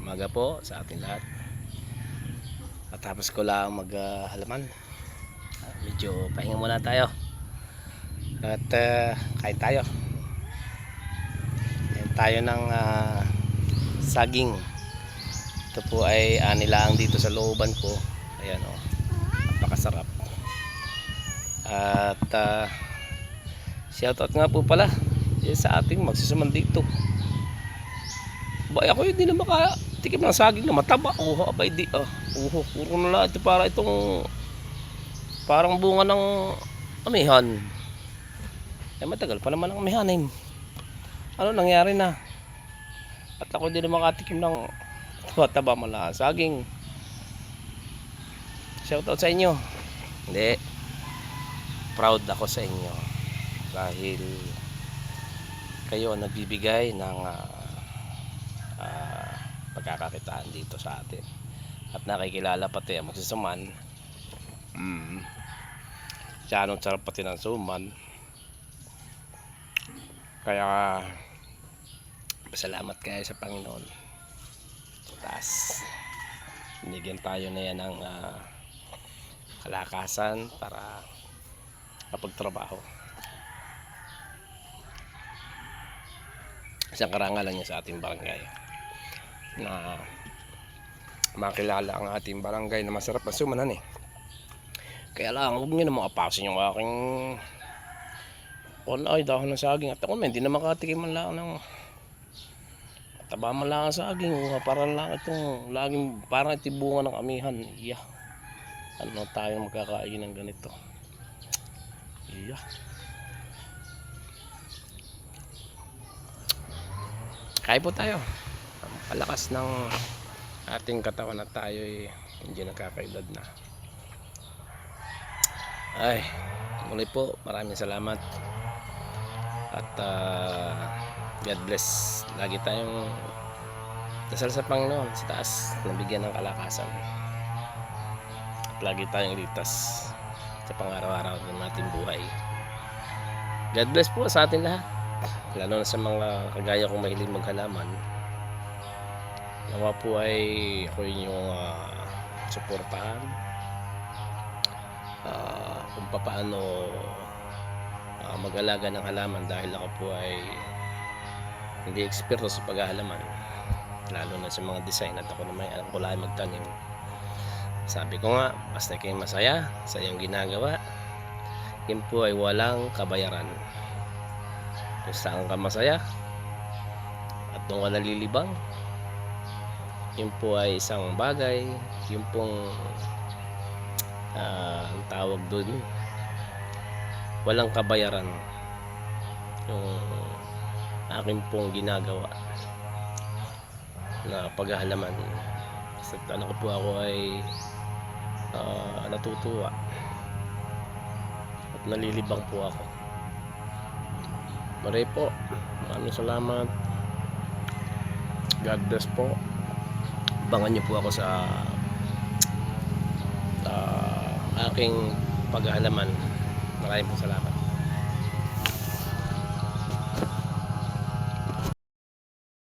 Umaga po sa ating lahat. At tapos ko lang maghalaman. Medyo pahinga muna tayo. At kain tayo. Kain tayo ng saging. Ito po ay nilaang dito sa looban ko. Ayan o. Napakasarap. At shoutout nga po pala sa ating magsusuman dito. Ba, ako hindi na makatikim ng saging na mataba. Abay di puro na lang ito para itong parang bunga ng amihan. Matagal pa naman ang amihanin. Ano nangyari na? At ako hindi na makatikim ng mataba mala saging. Shoutout sa inyo. Hindi. Proud ako sa inyo. Dahil kayo ang nagbibigay ng pagkakakitaan dito sa atin at nakikilala pati ang magsusuman. Siya anong sarap pati ng suman, kaya pasalamat kayo sa Panginoon. Tapos binigyan tayo na yan ng kalakasan para kapagtrabaho. Isang karangalan niya sa ating barangay na makilala ang ating barangay na masarap na sumanan eh. Kaya lang huwag nyo na makapasin yung aking dahon ng saging. At ako hindi na makatikim man lang ng taba man lang ang saging. Parang lang itong laging parang itibunga ng amihan. Ano tayo magkakain ng ganito? Kain po tayo. Palakas ng ating katawan na tayo hindi nakakaedad na. Ay, muli po, maraming salamat. At God bless. Lagi tayong dasal sa Panginoon sa taas, nabigyan ng kalakasan. At lagi tayong ligtas sa pang-araw-araw ng ating buhay. God bless po sa atin lahat. Lalo na sa mga kagaya kong mahilig maghalaman. Nawa po ay ako inyong suportahan kung paano mag-alaga ng halaman, dahil ako po ay hindi eksperto sa paghahalaman, lalo na sa mga design, at ako naman alam ko lang magtanim. Sabi ko nga, basta kayo masaya sa iyong ginagawa, yun po ay walang kabayaran. Kung saan ka masaya at doon ka nalilibang, yun po ay isang bagay. Yun pong ang tawag doon, walang kabayaran yung akin pong ginagawa na paghahalaman. Sa ano ko po, ako ay natutuwa at nalilibang po ako. Maray po, maraming salamat. God bless po. Abangan niyo po ako sa aking paghahalaman. Maraming po salamat.